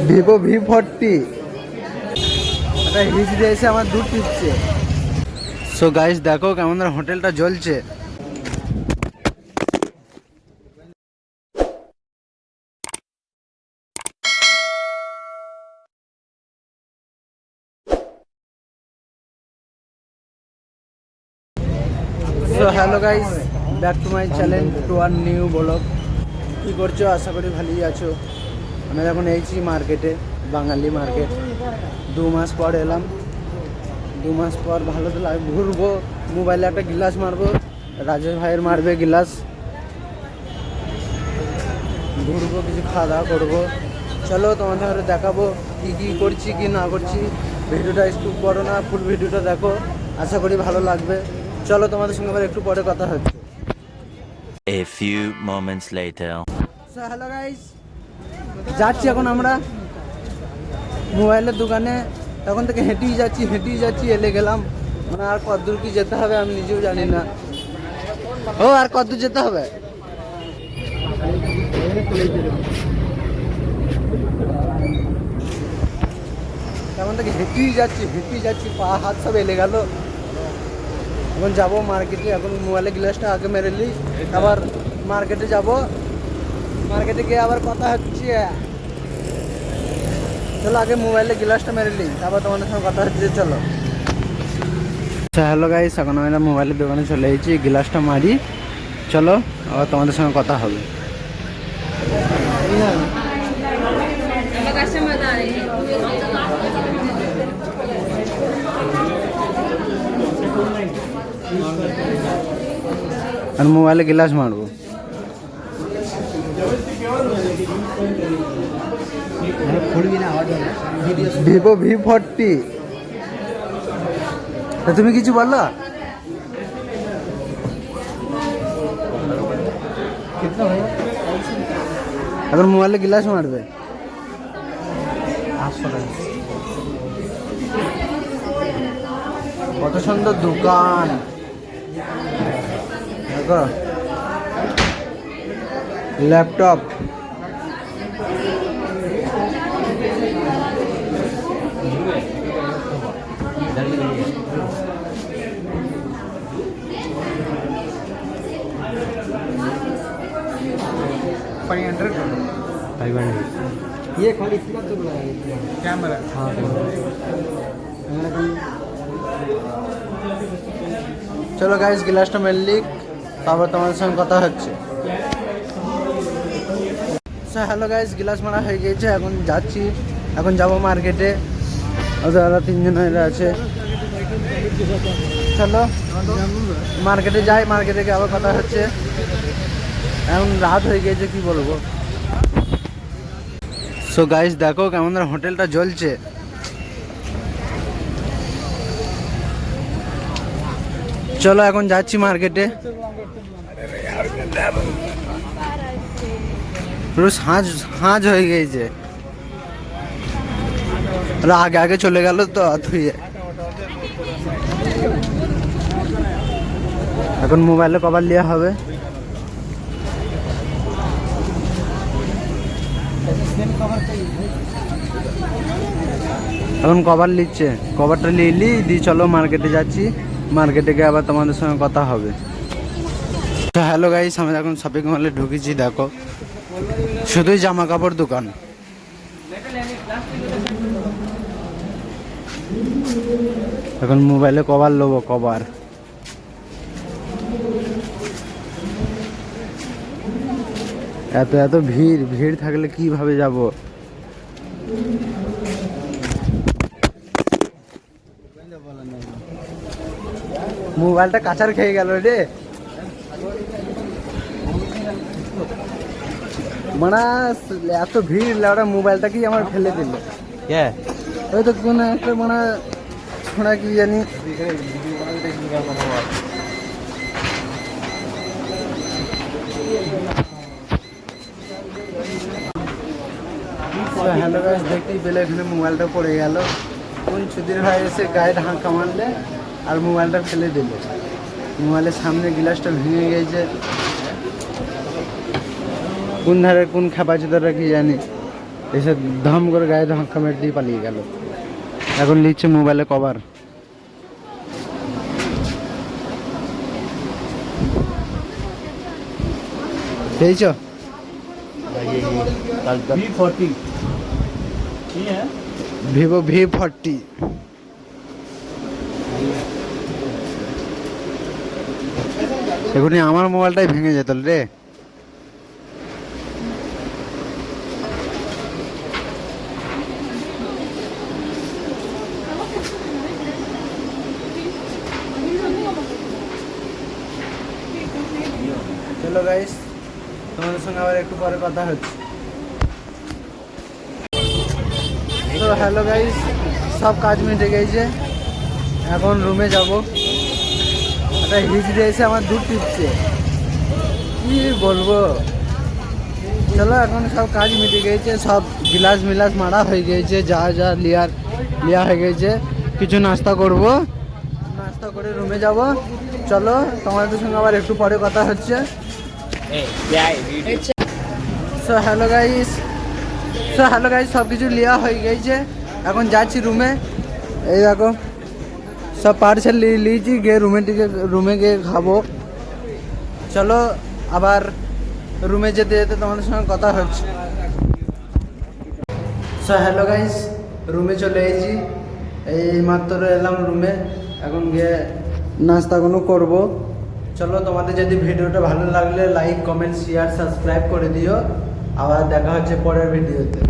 Vivo V40 এটা hit দিয়েছে আমার দুধ টিপছে। সো গাইস দেখো কেমন হোটেলটা জ্বলছে। So hello guys, back to my channel to our new blog. কী করছো? আশা করি ভালোই আছো। আমি এখন এইছি মার্কেটে, বাঙালি মার্কেট। 2 মাস পর এলাম। 2 মাস পর ভালো তো লাগে, ঘুরবো, মোবাইলে একটা গ্লাস মারবো, রাজেশ ভাইয়ের মারবে গ্লাস, ঘুরবো, কিছু খাওয়া দাওয়া করবো। চলো তোমাদের দেখাবো কী কী করছি কি না করছি। ভিডিওটা একটু বড় না, ফুল ভিডিওটা দেখো, আশা করি ভালো লাগবে। চলো তোমাদের সঙ্গে আবার একটু পরে কথা হচ্ছে। A few moments later. So hello guys, যাচ্ছি এখন আমরা মোবাইলের দোকানে। তখন থেকে হেঁটেই যাচ্ছি এলে গেলাম। মানে আর কতদূর কি যেতে হবে আমি নিজেও জানি না। ও আর কতদূর যেতে হবে? তখন থেকে হেঁটেই যাচ্ছি, পা হাত সব এলে গেল। এখন যাবো মার্কেটে। এখন মোবাইলের গ্লাসটা আগে মেরে নিই, আবার মার্কেটে যাব। মার্কেটে গিয়ে আবার কথা হচ্ছে। চলো আগে মোবাইলের গ্লাসটা মেরে নিই, তারপর তোমাদের সঙ্গে কথা হচ্ছে। চলো। আচ্ছা হ্যালো গাইস, এখন আমি মোবাইলের দোকানে চলে এসেছি, গ্লাসটা মারি। চলো আবার তোমাদের সঙ্গে কথা হবে। আর মোবাইলে গ্লাস মারবো। Vivo V40। তুমি কিছু বললো? এখন মোবাইলে গ্লাস মারবে। কত সুন্দর দোকান দেখো, ল্যাপটপ। ये खाली इसका तो कैमरा। हाँ চলো গাইস, গ্লাসটা মেনলি, তারপর তোমাদের সঙ্গে কথা হচ্ছে। আচ্ছা হ্যালো গাইস, গ্লাস মারা হয়ে গিয়েছে। এখন যাচ্ছি, এখন যাবো মার্কেটে। ওরা 3 জন আছে। চলো মার্কেটে যাই, মার্কেটে গিয়ে আবার কথা হচ্ছে। এখন রাত হয়ে গিয়েছে, কি বলবো। সো গাইস দেখো কেমন হোটেলটা জ্বলছে। চলো এখন যাচ্ছি মার্কেটে। পুরো সাঁঝ হয়ে গিয়েছে, আগে আগে চলে গেল তো ধুয়ে। এখন মোবাইলে কভার লিয়া হবে। এখন কভার নিচ্ছে, কভারটা নিয়ে দিয়ে চলো মার্কেটে যাচ্ছি। মার্কেটে গিয়ে আবার তোমাদের সঙ্গে কথা হবে। হ্যালো গাইস, আমি এখন শপিং মলে ঢুকেছি। দেখো শুধুই জামা কাপড় দোকান। এখন মোবাইলে কভার নেবো, কভার। এত ভিড় থাকলে কিভাবে যাব? মোবাইলটা কাঁচার খেয়ে গেল রে। মানে এত ভিড়, ওরা মোবাইলটাকেই আমার ফেলে দিল। ওই তো কোনো একটা মানে ছোঁড়া কি জানি। হ্যালো গাইস, দেখতেই পেলে এখানে মোবাইলটা পড়ে গেল। কোন সুধীর ভাই এসে গায়ে ঢাকা মারলে আর মোবাইলটা ফেলে দিল। মোবাইলের সামনে গ্লাসটা ভেঙে গেছে। কোন ধারে কোন খাপাচ্ছে তারা কি জানি। এসে ধাম করে গায়ে ধাক্কা মেরে দিয়ে পালিয়ে গেল। এখন নিচ্ছে মোবাইলে কভার। পেয়েছ ভিভো V40। এখনই আমার মোবাইলটাই ভেঙে যেত রে। চলো গাইস, তোমাদের সঙ্গে আবার একটু পরে কথা হচ্ছে। তো হ্যালো গাইস, সব কাজ মিটে গেছে, এখন রুমে যাব। একটা হিজড়ে এসে আমার দুধ টিপছে, কি বলবো। চলো, এখন সব কাজ মিটে গেছে, সব গিলাস মিলাস মারা হয়ে গেছে, যা যা লিয়া হয়ে গেছে। কিছু নাস্তা করব, নাস্তা করে রুমে যাব। চলো, তোমাদের সঙ্গে আবার একটু পরে কথা হচ্ছে। সো হ্যালো গাইস, সব কিছু লিয়া হয়ে গেছে, এখন যাচ্ছি রুমে। এই দেখো সব পার্সেল লিয়েছি, গিয়ে রুমে গিয়ে খাবো। চলো, আবার রুমে যেতে যেতে তোমাদের সঙ্গে কথা হচ্ছে। সো হ্যালো গাইস, রুমে চলে এসেছি, এই মাত্র এলাম রুমে। এখন গিয়ে নাস্তাগুলো করবো। চলো, তোমাদের যদি ভিডিওটা ভালো লাগলে লাইক, কমেন্ট, শেয়ার, সাবস্ক্রাইব করে দিও। আবার দেখা হচ্ছে পরের ভিডিওতে।